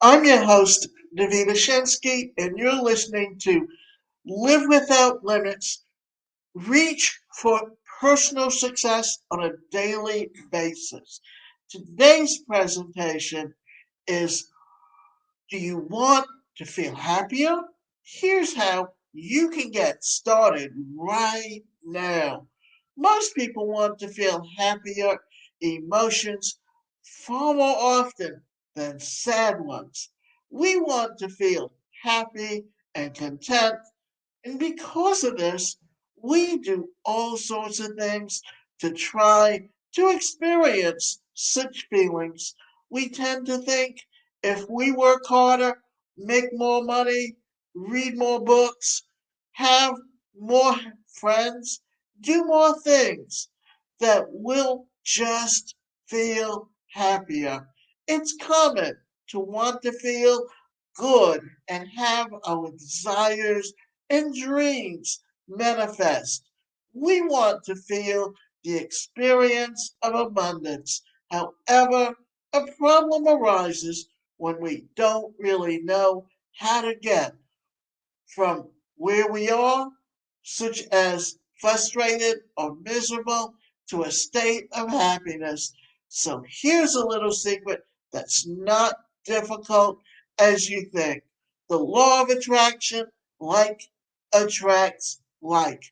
I'm your host, Davina Shensky, and you're listening to Live Without Limits, Reach for Personal Success on a Daily Basis. Today's presentation is Do you want to feel happier? Here's how you can get started right now. Most people want to feel happier emotions far more often than sad ones. We want to feel happy and content, and because of this, we do all sorts of things to try to experience such feelings. We tend to think if we work harder, make more money, read more books, have more friends, do more things, that we'll just feel happier. It's common to want to feel good and have our desires and dreams manifest. We want to feel the experience of abundance. However, a problem arises when we don't really know how to get from where we are, such as frustrated or miserable, to a state of happiness. So here's a little secret that's not difficult as you think. The law of attraction, like attracts like.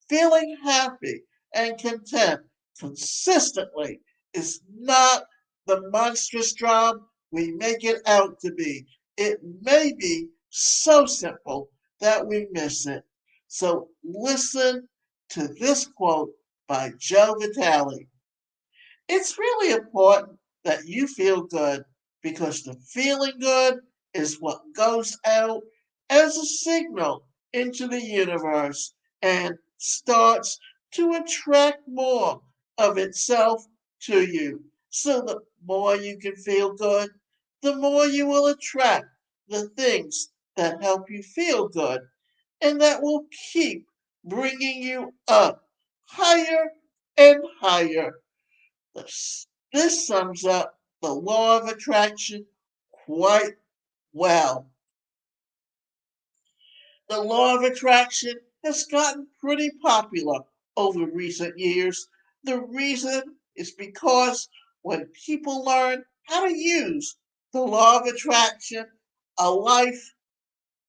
Feeling happy and content consistently is not the monstrous job we make it out to be. It may be so simple that we miss it. So listen to this quote by Joe Vitale. It's really important that you feel good because the feeling good is what goes out as a signal into the universe and starts to attract more of itself to you. So the more you can feel good, the more you will attract the things that help you feel good and that will keep bringing you up higher and higher. This sums up the law of attraction quite well. The law of attraction has gotten pretty popular over recent years. The reason is because when people learn how to use the law of attraction, a life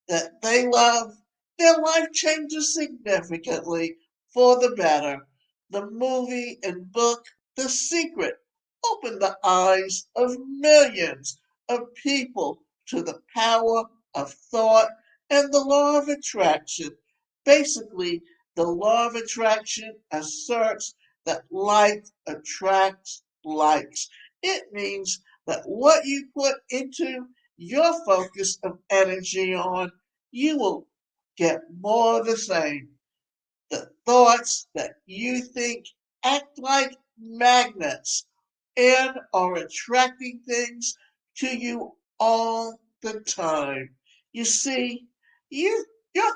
that they love, their life changes significantly for the better. The movie and book The Secret opened the eyes of millions of people to the power of thought and the law of attraction. Basically, the law of attraction asserts that like attracts likes. It means that what you put into your focus of energy on, you will get more of the same. The thoughts that you think act like magnets and are attracting things to you all the time. You see, your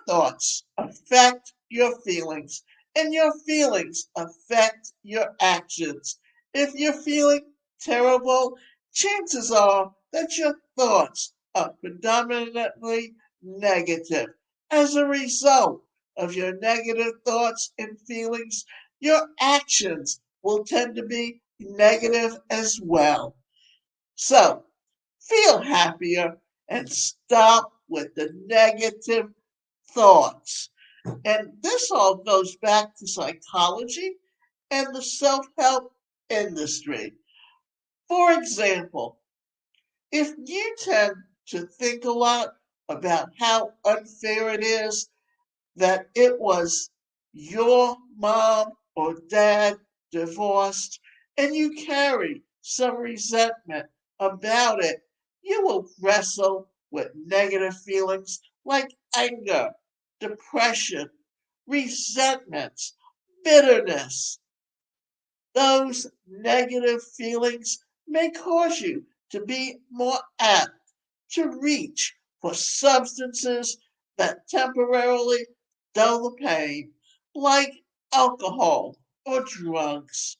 thoughts affect your feelings, and your feelings affect your actions. If you're feeling terrible, chances are that your thoughts are predominantly negative. As a result of your negative thoughts and feelings, your actions will tend to be negative as well. So feel happier and stop with the negative thoughts. And this all goes back to psychology and the self help industry. For example, if you tend to think a lot about how unfair it is that it was your mom or dad divorced and you carry some resentment about it, you will wrestle with negative feelings like anger, depression, resentments, bitterness. Those negative feelings may cause you to be more apt to reach for substances that temporarily dull the pain, like alcohol or drugs.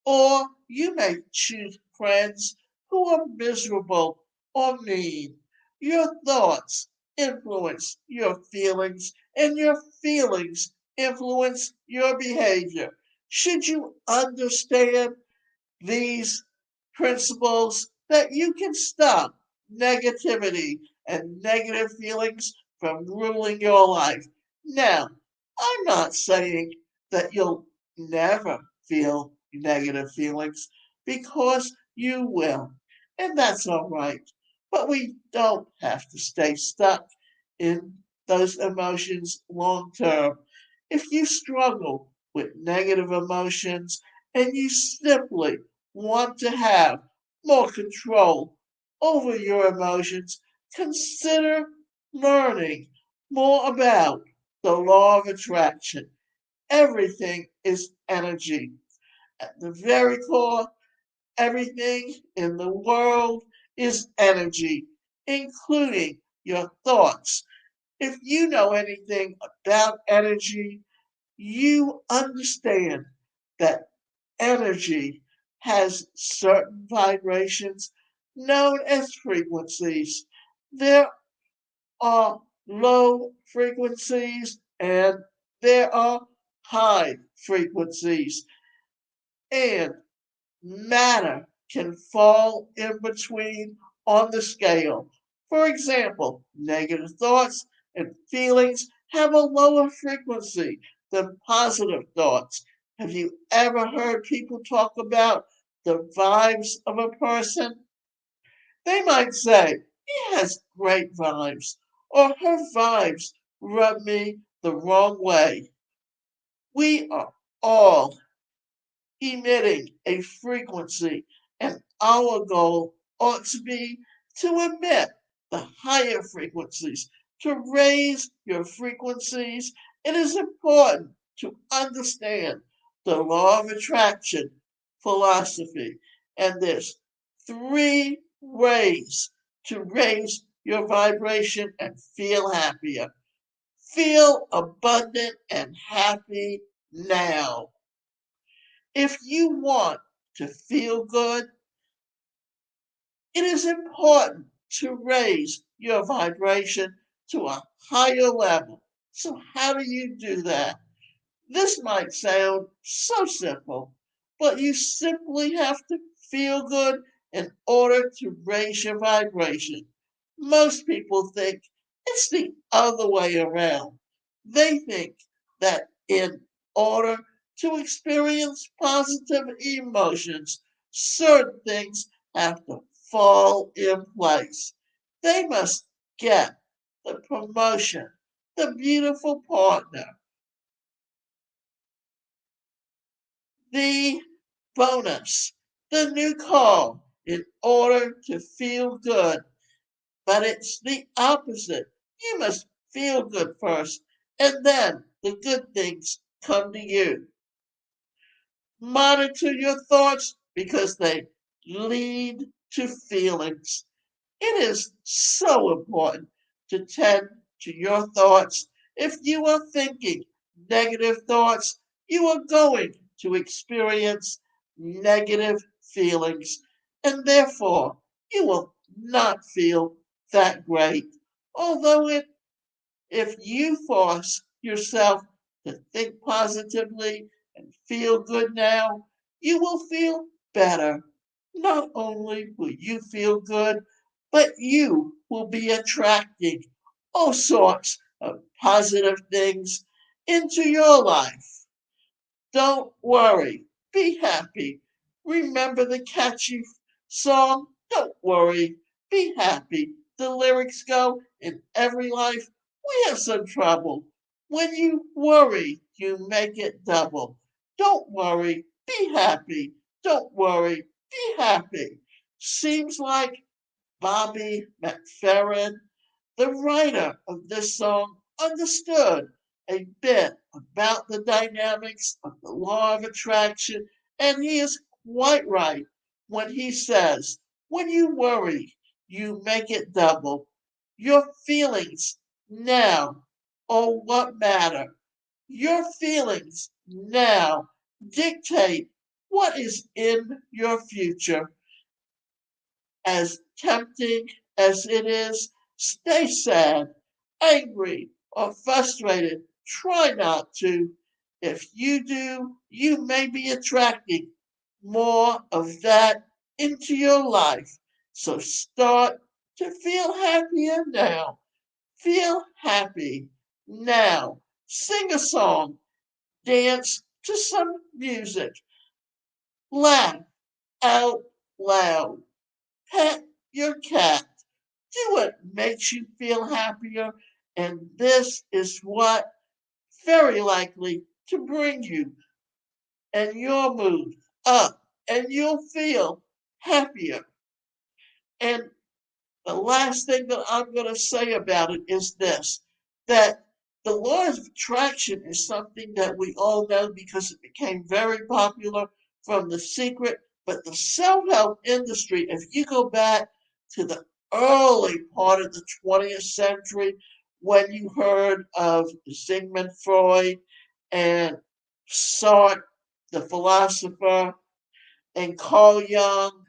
Or you may choose friends who are miserable or mean. Your thoughts influence your feelings, and your feelings influence your behavior. Should you understand these principles, that you can stop negativity and negative feelings from ruling your life. Now, I'm not saying that you'll never feel negative feelings, because you will, and that's all right. But we don't have to stay stuck in those emotions long term. If you struggle with negative emotions and you simply want to have more control over your emotions, consider learning more about the law of attraction. Everything is energy. At the very core, everything in the world is energy, including your thoughts. If you know anything about energy, you understand that energy has certain vibrations known as frequencies. There are low frequencies and there are high frequencies, and matter can fall in between on the scale. For example, negative thoughts and feelings have a lower frequency than positive thoughts. Have you ever heard people talk about the vibes of a person? They might say, he has great vibes, or her vibes rub me the wrong way. We are all emitting a frequency, and our goal ought to be to emit the higher frequencies. To raise your frequencies, it is important to understand the law of attraction philosophy, and there's three ways to raise your vibration and feel happier. Feel abundant and happy now. If you want to feel good, it is important to raise your vibration to a higher level. So, how do you do that? This might sound so simple, but you simply have to feel good in order to raise your vibration. Most people think it's the other way around. They think that in order to experience positive emotions, certain things have to fall in place. They must get the promotion, the beautiful partner, the bonus, the new car, in order to feel good. But it's the opposite. You must feel good first, and then the good things come to you. Monitor your thoughts because they lead to feelings. It is so important to tend to your thoughts. If you are thinking negative thoughts, you are going to experience negative feelings, and therefore you will not feel that great. Although if you force yourself to think positively and feel good now, you will feel better. Not only will you feel good, but you will be attracting all sorts of positive things into your life. Don't worry, be happy. Remember the catchy song, Don't Worry, Be Happy. The lyrics go, in every life we have some trouble. When you worry, you make it double. Don't worry, be happy. Don't worry, be happy. Seems like Bobby McFerrin, the writer of this song, understood a bit about the dynamics of the law of attraction, and he is quite right when he says, when you worry, you make it double. Your feelings now are what matter. Your feelings now dictate what is in your future. As tempting as it is. Stay sad, angry, or frustrated. Try not to. If you do, you may be attracting more of that into your life. So start to feel happier now. Feel happy now. Sing a song, dance to some music, laugh out loud, pet your cat. Do what makes you feel happier, and this is what very likely to bring you and your mood up, and you'll feel happier. And the last thing that I'm going to say about it is this, that the law of attraction is something that we all know because it became very popular from The Secret. But the self help industry, if you go back to the early part of the 20th century, when you heard of Sigmund Freud and Sartre, the philosopher, and Carl Jung,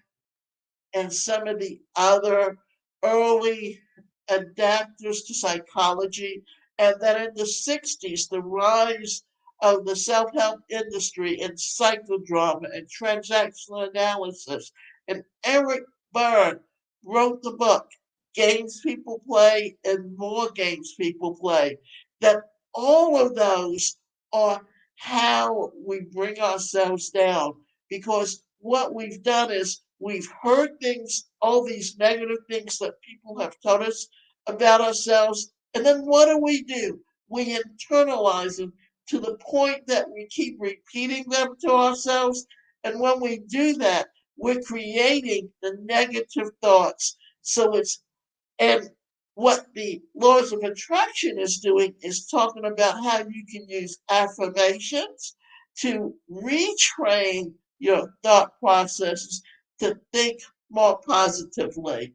and some of the other early adapters to psychology. And then in the 60s, the rise of the self help industry in psychodrama and transactional analysis. And Eric Berne wrote the book, Games People Play and More Games People Play. That all of those are how we bring ourselves down, because what we've done is we've heard things, all these negative things that people have told us about ourselves, and then what do? We internalize them to the point that we keep repeating them to ourselves, and when we do that, we're creating the negative thoughts. So it's and what the laws of attraction is doing is talking about how you can use affirmations to retrain your thought processes to think more positively.